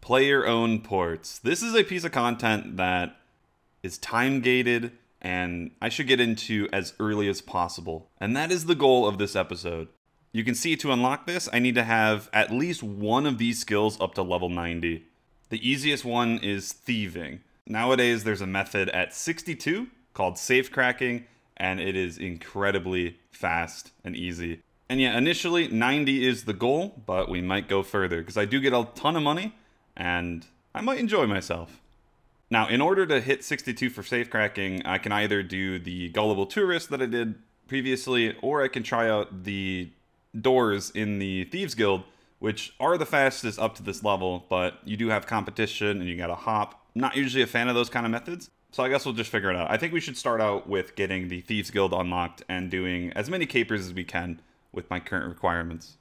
Player owned ports. This is a piece of content that is time gated and I should get into as early as possible. And that is the goal of this episode. You can see to unlock this, I need to have at least one of these skills up to level 90. The easiest one is thieving. Nowadays, there's a method at 62 called safe cracking, and it is incredibly fast and easy. And yeah, initially 90 is the goal, but we might go further because I do get a ton of money and I might enjoy myself. Now, in order to hit 62 for safe cracking, I can either do the Gullible Tourist that I did previously, or I can try out the doors in the Thieves Guild, which are the fastest up to this level, but you do have competition and you gotta hop. I'm not usually a fan of those kind of methods, so I guess we'll just figure it out. I think we should start out with getting the Thieves Guild unlocked and doing as many capers as we can with my current requirements.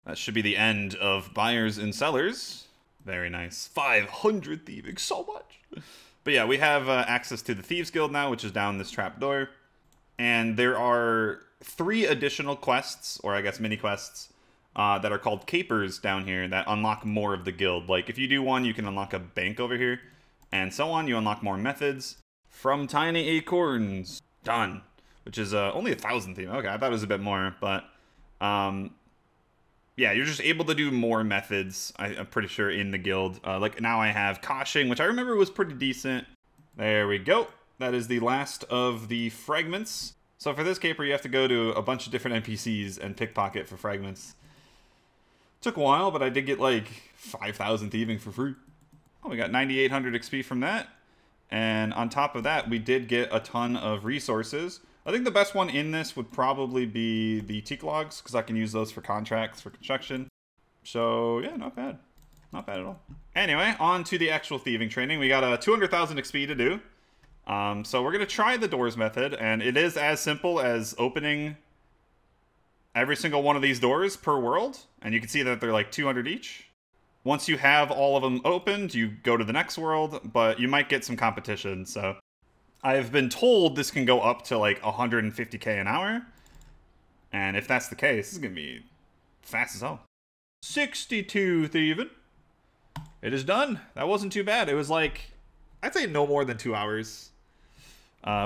That should be the end of buyers and sellers. Very nice. 500 thieving, so much. But yeah, we have access to the Thieves Guild now, which is down this trapdoor. And there are 3 additional quests, or I guess mini quests, that are called capers down here that unlock more of the guild. Like if you do one, you can unlock a bank over here, and so on. You unlock more methods from tiny acorns. Done. Which is only 1,000 theme. Okay, I thought it was a bit more, but yeah, you're just able to do more methods, I'm pretty sure, in the guild. Like now I have Koshing, which I remember was pretty decent. There we go. That is the last of the fragments. So for this caper, you have to go to a bunch of different NPCs and pickpocket for fragments. Took a while, but I did get like 5,000 thieving for free. Oh, we got 9,800 XP from that. And on top of that, we did get a ton of resources. I think the best one in this would probably be the teak logs, because I can use those for contracts for construction. So yeah, not bad. Not bad at all. Anyway, on to the actual thieving training. We got a 200,000 XP to do. So we're going to try the doors method, and it is as simple as opening every single one of these doors per world, and you can see that they're like 200 each. Once you have all of them opened, you go to the next world, but you might get some competition, so I've been told this can go up to like 150k an hour, and if that's the case, this is going to be fast as hell. 62 thieving. It is done. That wasn't too bad. It was like, I'd say no more than 2 hours.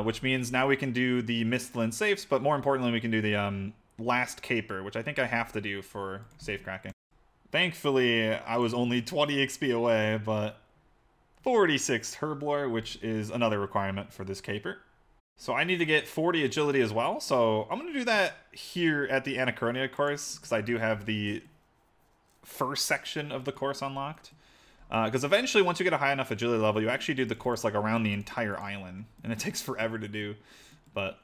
Which means now we can do the Mistland safes, but more importantly, we can do the last caper, which I think I have to do for safe cracking. Thankfully, I was only 20 XP away, but 46 herblore, which is another requirement for this caper. So I need to get 40 agility as well, so I'm going to do that here at the Anachronia course, because I do have the first section of the course unlocked. Because eventually, once you get a high enough agility level, you actually do the course like around the entire island, and it takes forever to do, but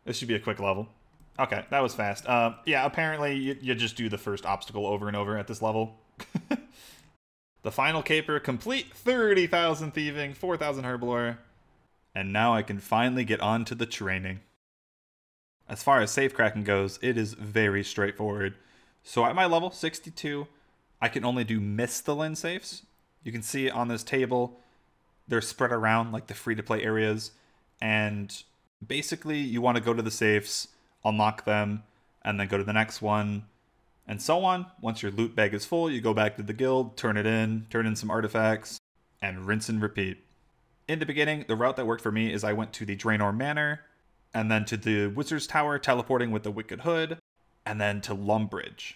this should be a quick level. Okay, that was fast. Yeah, apparently you just do the first obstacle over and over at this level. The final caper complete, 30,000 thieving, 4,000 herblore, and now I can finally get on to the training. As far as safe cracking goes, it is very straightforward. So at my level 62, I can only do Misthalin safes. You can see on this table, they're spread around like the free-to-play areas, and basically you want to go to the safes, unlock them, and then go to the next one, and so on. Once your loot bag is full, you go back to the guild, turn in some artifacts, and rinse and repeat. In the beginning, the route that worked for me is I went to the Draenor Manor, and then to the Wizard's Tower, teleporting with the Wicked Hood, and then to Lumbridge.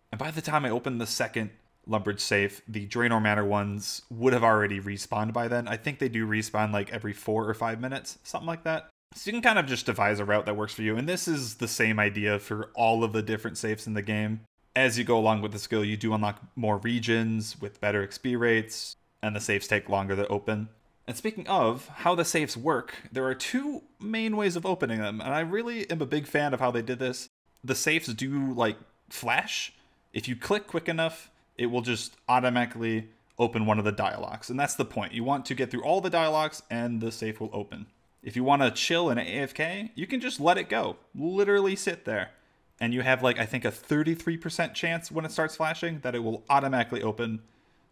And by the time I opened the second Lumbridge safe, the Draenor Manor ones would have already respawned by then. I think they do respawn like every 4 or 5 minutes, something like that. So you can kind of just devise a route that works for you. And this is the same idea for all of the different safes in the game. As you go along with the skill, you do unlock more regions with better XP rates, and the safes take longer to open. And speaking of how the safes work, there are 2 main ways of opening them, and I really am a big fan of how they did this. The safes do, like, flash. If you click quick enough, it will just automatically open one of the dialogues, and that's the point. You want to get through all the dialogues, and the safe will open. If you want to chill in AFK, you can just let it go. Literally sit there. And you have, like, I think a 33% chance when it starts flashing that it will automatically open.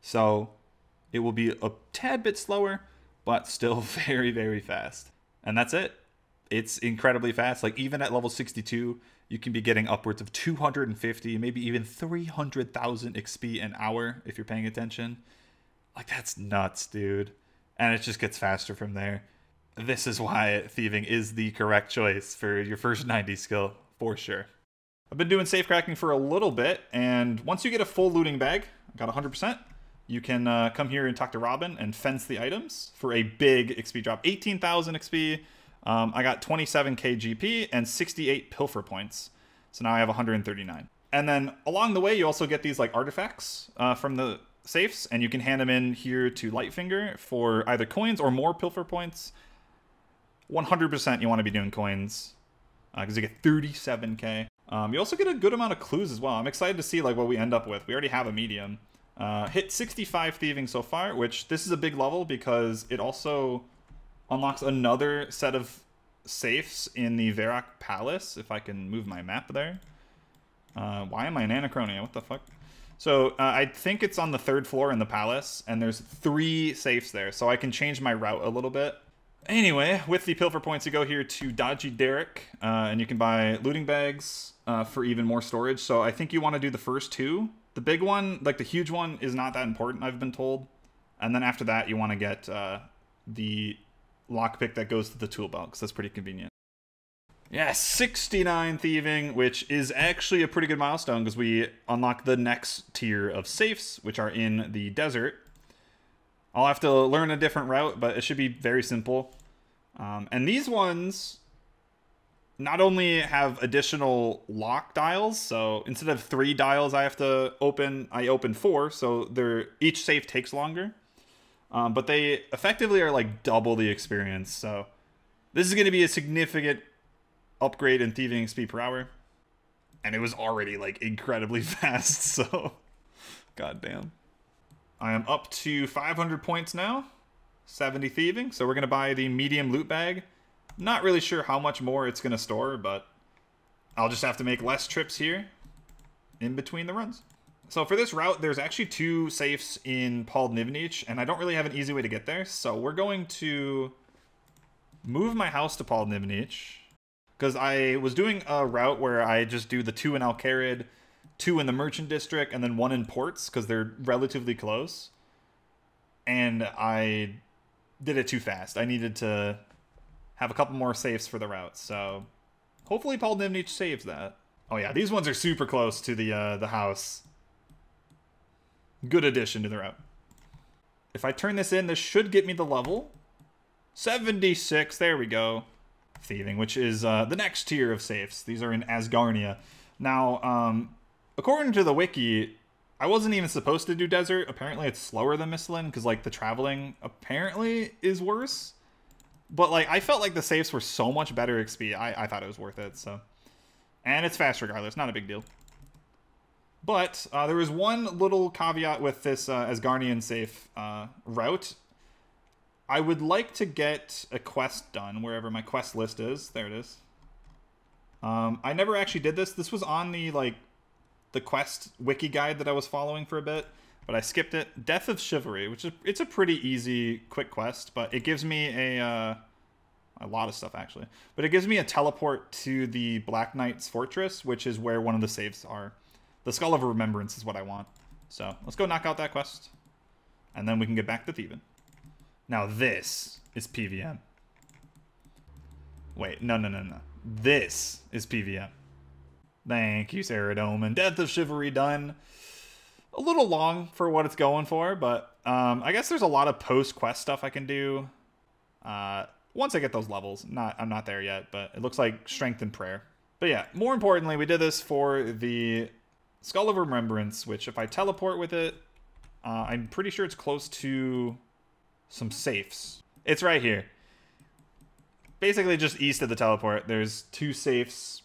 So it will be a tad bit slower, but still very, very fast. And that's it. It's incredibly fast. Like, even at level 62, you can be getting upwards of 250, maybe even 300,000 XP an hour if you're paying attention. Like, that's nuts, dude. And it just gets faster from there. This is why thieving is the correct choice for your first 90 skill, for sure. I've been doing safe cracking for a little bit, and once you get a full looting bag, I got 100%, you can come here and talk to Robin and fence the items for a big XP drop. 18,000 XP, I got 27k GP and 68 pilfer points. So now I have 139. And then along the way, you also get these like artifacts from the safes, and you can hand them in here to Lightfinger for either coins or more pilfer points. 100% you want to be doing coins because you get 37k. You also get a good amount of clues as well. I'm excited to see like what we end up with. We already have a medium. Hit 65 thieving so far, which this is a big level because it also unlocks another set of safes in the Varrock Palace. If I can move my map there. Why am I in Anachronia? What the fuck? So I think it's on the 3rd floor in the palace, and there's 3 safes there, so I can change my route a little bit. Anyway, with the pilfer points, you go here to Dodgy Derrick, and you can buy looting bags for even more storage. So I think you want to do the first 2. The big one, like the huge one, is not that important, I've been told. And then after that, you want to get the lockpick that goes to the tool belt, because that's pretty convenient. Yeah, 69 thieving, which is actually a pretty good milestone, because we unlock the next tier of safes, which are in the desert. I'll have to learn a different route, but it should be very simple. And these ones not only have additional lock dials, so instead of 3 dials I have to open, I open 4, so each safe takes longer. But they effectively are like double the experience, so this is going to be a significant upgrade in thieving XP per hour. And it was already like incredibly fast, so goddamn. I am up to 500 points now, 70 thieving, so we're going to buy the medium loot bag. Not really sure how much more it's going to store, but I'll just have to make less trips here in between the runs. So for this route, there's actually 2 safes in Paldnivnich, and I don't really have an easy way to get there, so we're going to move my house to Paldnivnich, because I was doing a route where I just do the 2 in Alcarid, 2 in the Merchant District, and then 1 in Ports, because they're relatively close. And I did it too fast. I needed to have a couple more safes for the route, so hopefully Paldnivnich saves that. Oh yeah, these ones are super close to the house. Good addition to the route. If I turn this in, this should get me the level. 76, there we go. Thieving, which is the next tier of safes. These are in Asgarnia. Now, according to the wiki, I wasn't even supposed to do desert. Apparently it's slower than Mistlin, because like the traveling apparently is worse. But like I felt like the safes were so much better XP. I thought it was worth it, so. And it's fast regardless, not a big deal. But there was one little caveat with this Asgarnian safe route. I would like to get a quest done wherever my quest list is. There it is. I never actually did this. This was on the quest wiki guide that I was following for a bit, but I skipped it. Death of Chivalry, which is it's a pretty easy, quick quest, but it gives me a lot of stuff actually. But it gives me a teleport to the Black Knight's Fortress, which is where one of the saves are. The Skull of Remembrance is what I want. So let's go knock out that quest, and then we can get back to thieving. Now this is PVM. Wait, no. This is PVM. Thank you, Saradomin. Death of Chivalry done. A little long for what it's going for, but I guess there's a lot of post-quest stuff I can do once I get those levels. I'm not there yet, but it looks like Strength and Prayer. But yeah, more importantly, we did this for the Skull of Remembrance, which if I teleport with it, I'm pretty sure it's close to some safes. It's right here. Basically just east of the teleport, there's 2 safes,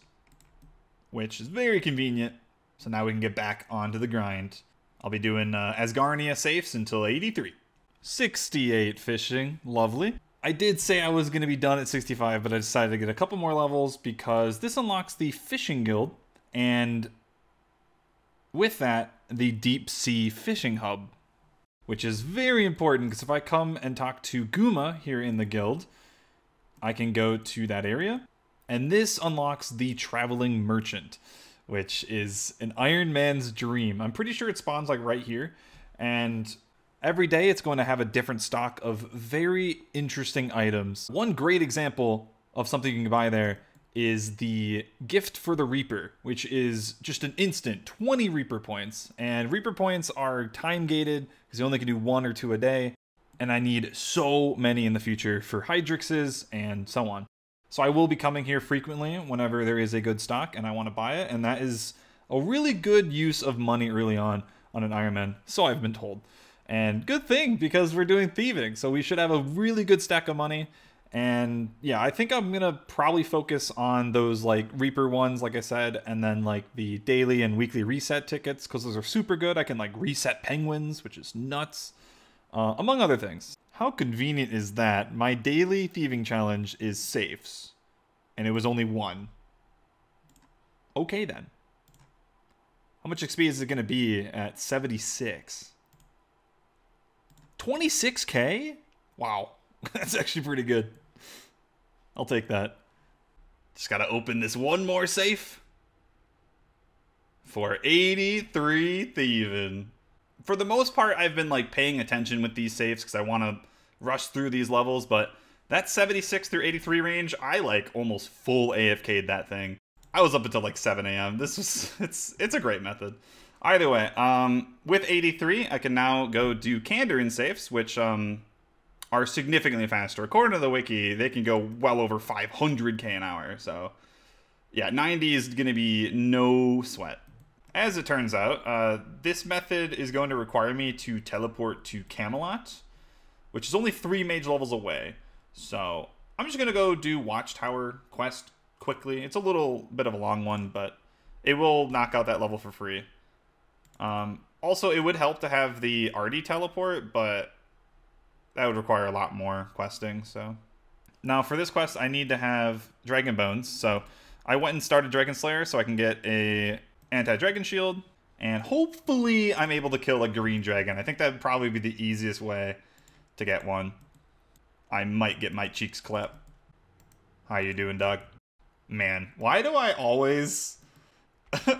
which is very convenient. So now we can get back onto the grind. I'll be doing Asgarnia safes until 83. 68 fishing, lovely. I did say I was going to be done at 65, but I decided to get a couple more levels because this unlocks the Fishing Guild, and with that, the Deep Sea Fishing Hub, which is very important because if I come and talk to Guma here in the guild, I can go to that area And this unlocks the Traveling Merchant, which is an Iron Man's dream. I'm pretty sure it spawns like right here. And every day it's going to have a different stock of very interesting items. One great example of something you can buy there is the Gift for the Reaper, which is just an instant 20 Reaper points. And Reaper points are time gated because you only can do 1 or 2 a day. And I need so many in the future for Hydrixes and so on. So I will be coming here frequently whenever there is a good stock and I want to buy it. And that is a really good use of money early on an Ironman, so I've been told. And good thing, because we're doing thieving, so we should have a really good stack of money. And yeah, I think I'm gonna probably focus on those like Reaper ones, like I said, and then like the daily and weekly reset tickets, because those are super good. I can like reset penguins, which is nuts, among other things. How convenient is that? My daily thieving challenge is safes, and it was only 1. Okay then. How much XP is it gonna be at 76? 26k? Wow, that's actually pretty good. I'll take that. Just gotta open this one more safe for 83 thieving. For the most part, I've been like paying attention with these safes because I want to rush through these levels, but that 76 through 83 range, I like almost full AFK'd that thing. I was up until like 7 a.m. This was, it's a great method. Either way, with 83, I can now go do Candor in safes, which are significantly faster. According to the wiki, they can go well over 500k an hour. So yeah, 90 is going to be no sweat. As it turns out, this method is going to require me to teleport to Camelot, which is only 3 mage levels away. So I'm just going to go do Watchtower quest quickly. It's a little bit of a long one, but it will knock out that level for free. Also, it would help to have the RD teleport, but that would require a lot more questing. So now for this quest, I need to have Dragon Bones. So I went and started Dragon Slayer so I can get a anti-dragon shield, and hopefully I'm able to kill a green dragon. I think that would probably be the easiest way to get one. I might get my cheeks clapped. How you doing, dog? Man, why do I always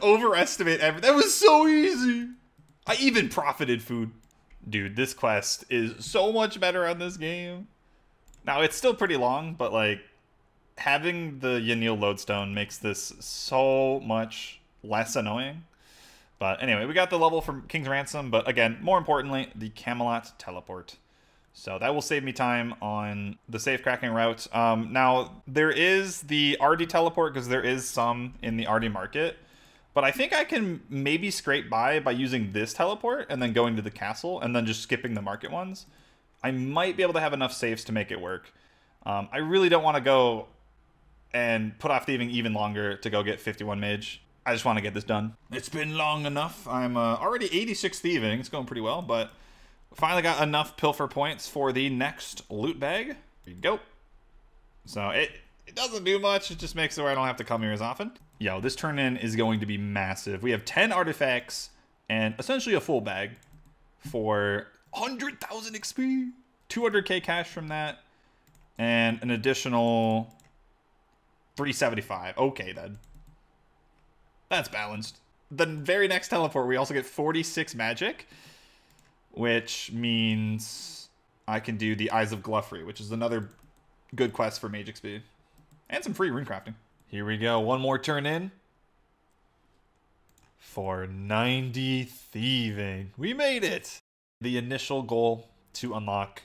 overestimate everything? That was so easy. I even profited food. Dude, this quest is so much better on this game. Now, it's still pretty long, but like having the Yanil lodestone makes this so much less annoying. But anyway, we got the level from King's Ransom, but again, more importantly, the Camelot teleport. So that will save me time on the safe cracking route. Now, there is the RD teleport, because there is some in the RD market. But I think I can maybe scrape by using this teleport and then going to the castle and then just skipping the market ones. I might be able to have enough safes to make it work. I really don't want to go and put off thieving even longer to go get 51 mage. I just want to get this done. It's been long enough. I'm already 86 thieving. It's going pretty well, but finally got enough pilfer points for the next loot bag. Here you go. So it doesn't do much. It just makes it where I don't have to come here as often. Yo, this turn-in is going to be massive. We have 10 artifacts and essentially a full bag for 100,000 XP. 200k cash from that. And an additional 375. Okay, then. That's balanced. The very next teleport, we also get 46 magic, which means I can do the Eyes of Gluffrey, which is another good quest for mage XP. And some free rune crafting. Here we go. One more turn in for 90 thieving. We made it. The initial goal to unlock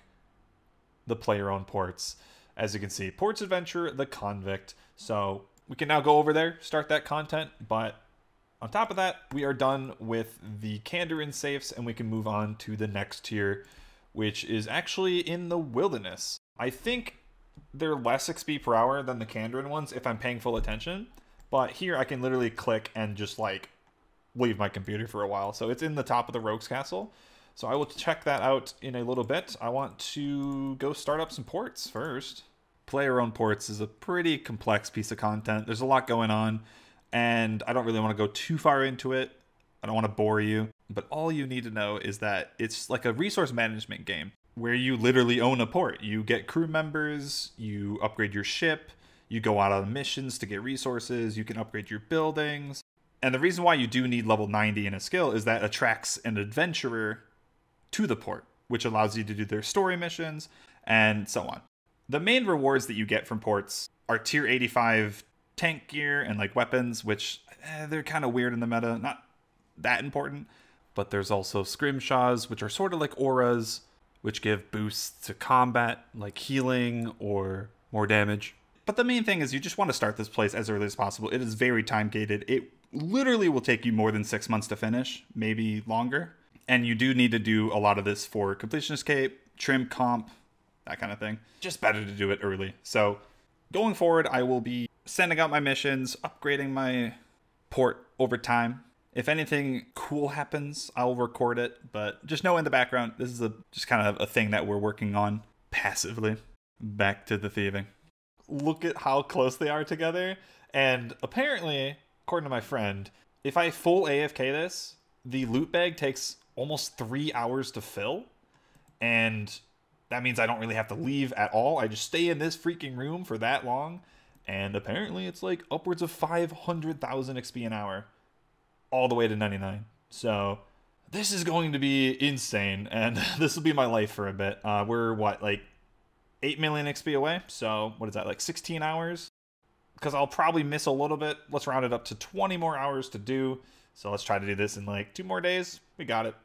the player-owned ports. As you can see, Ports Adventure, the Convict. So we can now go over there, start that content, but on top of that, we are done with the Kandarin safes, and we can move on to the next tier, which is actually in the Wilderness. I think they're less XP per hour than the Kandarin ones if I'm paying full attention, but here I can literally click and just like leave my computer for a while. So it's in the top of the Rogue's Castle. So I will check that out in a little bit. I want to go start up some ports first. Player-owned ports is a pretty complex piece of content. There's a lot going on, and I don't really want to go too far into it. I don't want to bore you, but all you need to know is that it's like a resource management game where you literally own a port. You get crew members, you upgrade your ship, You go out on missions to get resources. You can upgrade your buildings. And the reason why you do need level 90 in a skill is that attracts an adventurer to the port, which allows you to do their story missions and so on. The main rewards that you get from ports are tier 85 tank gear and like weapons, which they're kind of weird in the meta, not that important. But there's also scrimshaws, which are sort of like auras, which give boosts to combat, like healing or more damage. But the main thing is you just want to start this place as early as possible. It is very time gated. It literally will take you more than 6 months to finish, maybe longer. And you do need to do a lot of this for completion escape, trim comp, that kind of thing. Just better to do it early. So going forward, I will be sending out my missions, upgrading my port over time. If anything cool happens, I'll record it. But just know in the background, this is just kind of a thing that we're working on passively. Back to the thieving. Look at how close they are together. And apparently, according to my friend, if I full AFK this, the loot bag takes almost 3 hours to fill. And that means I don't really have to leave at all. I just stay in this freaking room for that long. And apparently it's like upwards of 500,000 XP an hour. All the way to 99. So this is going to be insane. And this will be my life for a bit. We're what, like 8 million XP away? So what is that, like 16 hours? Because I'll probably miss a little bit. Let's round it up to 20 more hours to do. So let's try to do this in like 2 more days. We got it.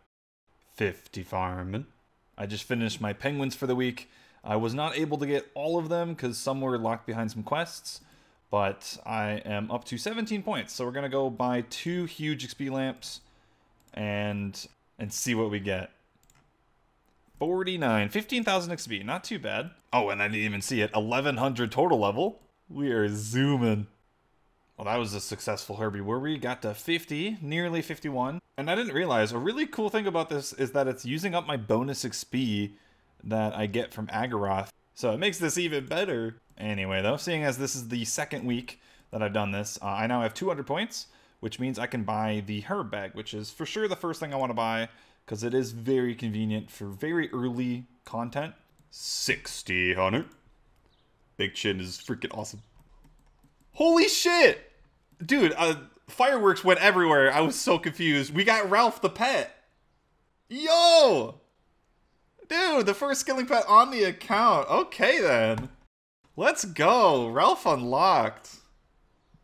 50 farming. I just finished my penguins for the week. I was not able to get all of them because some were locked behind some quests. But I am up to 17 points. So we're going to go buy 2 huge XP lamps and see what we get. 49. 15,000 XP. Not too bad. Oh, and I didn't even see it. 1,100 total level. We are zooming. Well, that was a successful Herbie Worby. Got to 50. Nearly 51. And I didn't realize, a really cool thing about this is that it's using up my bonus XP that I get from Agaroth. So it makes this even better. Anyway, though, seeing as this is the second week that I've done this, I now have 200 points, which means I can buy the herb bag, which is for sure the first thing I want to buy, because it is very convenient for very early content. 60, Hunter. Big Chin is freaking awesome. Holy shit! Dude, fireworks went everywhere. I was so confused. We got Ralph the pet. Yo! Dude, the first skilling pet on the account. Okay, then. Let's go. Ralph unlocked.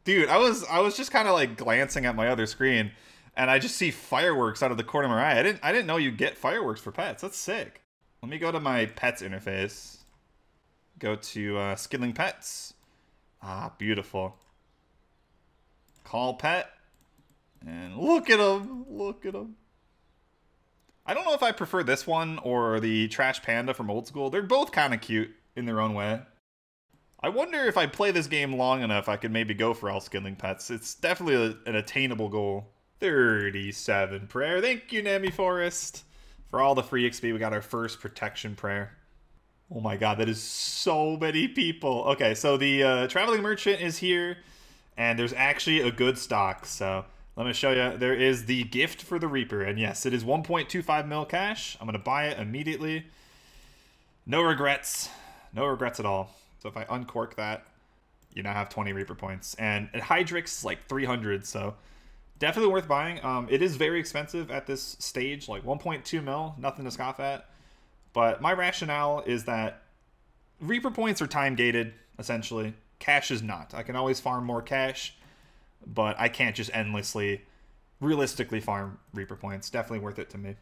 Dude, I was just kind of like glancing at my other screen, and I just see fireworks out of the corner of my eye. I didn't know you get fireworks for pets. That's sick. Let me go to my pets interface. Go to skilling pets. Ah, beautiful. Call pet. And look at him. Look at him. I don't know if I prefer this one or the Trash Panda from Old School. They're both kind of cute in their own way. I wonder if I play this game long enough, I could maybe go for all skilling pets. It's definitely an attainable goal. 37 prayer. Thank you, Nami Forest. For all the free XP, we got our first protection prayer. Oh my god, that is so many people. Okay, so the traveling merchant is here, and there's actually a good stock. So let me show you. There is the gift for the Reaper, and yes, it is 1.25 mil cash. I'm going to buy it immediately. No regrets. No regrets at all. So if I uncork that, you now have 20 Reaper points. And it Hydrix like 300, so definitely worth buying. It is very expensive at this stage, like 1.2 mil, nothing to scoff at. But my rationale is that Reaper points are time gated, essentially. Cash is not. I can always farm more cash, but I can't just endlessly, realistically farm Reaper points. Definitely worth it to me.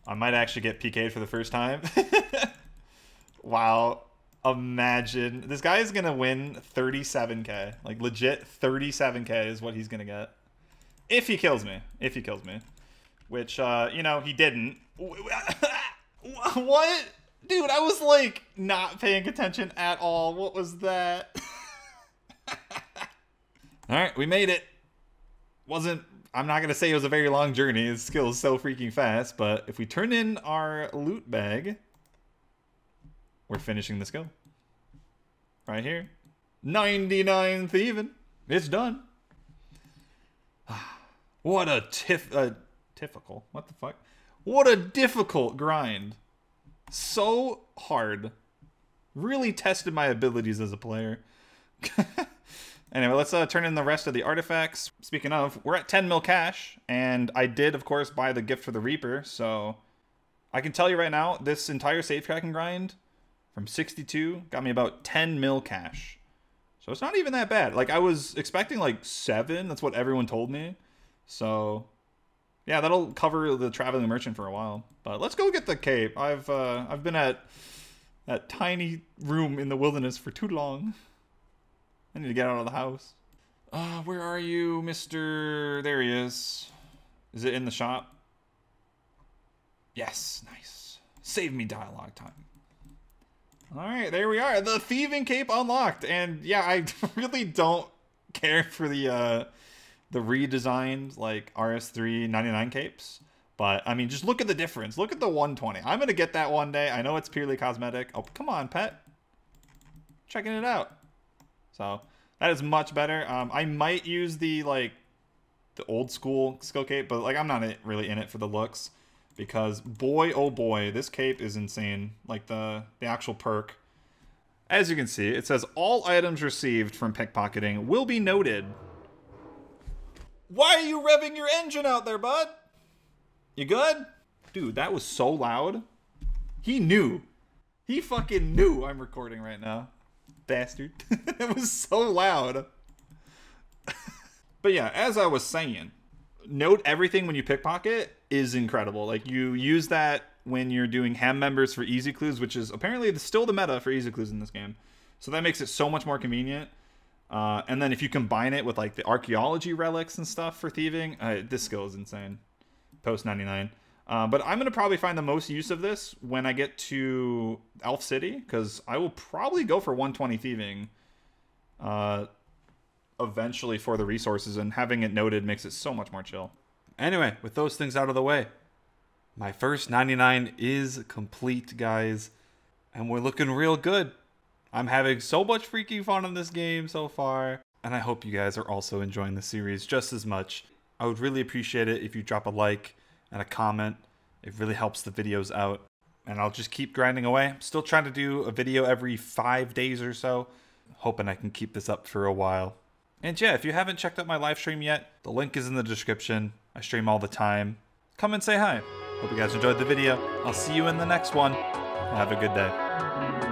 I might actually get PK'd for the first time. Wow. Imagine. This guy is going to win 37k. Like, legit 37k is what he's going to get. If he kills me. If he kills me. Which, you know, he didn't. What? Dude, I was, like, not paying attention at all. What was that? Alright, we made it. I'm not going to say it was a very long journey. His skill is so freaking fast. But if we turn in our loot bag, we're finishing the skill. Right here. 99 thieving. It's done. What a difficult. What the fuck? What a difficult grind. So hard. Really tested my abilities as a player. Anyway, let's turn in the rest of the artifacts. Speaking of, we're at 10 mil cash, and I did, of course, buy the gift for the Reaper, so I can tell you right now, this entire safe cracking grind from 62 got me about 10 mil cash. So it's not even that bad. Like, I was expecting like 7, that's what everyone told me. So yeah, that'll cover the traveling merchant for a while. But let's go get the cape. I've been at that tiny room in the wilderness for too long. I need to get out of the house. Where are you, Mr. There he is. Is it in the shop? Yes, nice. Save me dialogue time. Alright, there we are. The thieving cape unlocked. And yeah, I really don't care for the redesigned like RS3 99 capes. But I mean, just look at the difference. Look at the 120. I'm gonna get that one day. I know it's purely cosmetic. Oh, come on, pet. Checking it out. So that is much better. I might use the old school skill cape, but like I'm not really in it for the looks, because boy oh boy, this cape is insane. Like the actual perk. As you can see, it says all items received from pickpocketing will be noted. Why are you revving your engine out there, bud? You good? Dude, that was so loud. He knew. He fucking knew I'm recording right now. Bastard. It was so loud. But yeah, as I was saying, note everything when you pickpocket is incredible. Like, you use that when you're doing ham members for easy clues, which is apparently still the meta for easy clues in this game. So that makes it so much more convenient. And then if you combine it with like the archaeology relics and stuff for thieving, this skill is insane. Post 99. But I'm going to probably find the most use of this when I get to Elf City, because I will probably go for 120 thieving eventually for the resources, and having it noted makes it so much more chill. Anyway, with those things out of the way, my first 99 is complete, guys, and we're looking real good. I'm having so much freaking fun in this game so far, and I hope you guys are also enjoying the series just as much. I would really appreciate it if you drop a like and a comment. It really helps the videos out, and I'll just keep grinding away. I'm still trying to do a video every 5 days or so, hoping I can keep this up for a while. And yeah, if you haven't checked out my live stream yet, the link is in the description. I stream all the time. Come and say hi. Hope you guys enjoyed the video. I'll see you in the next one. Have a good day.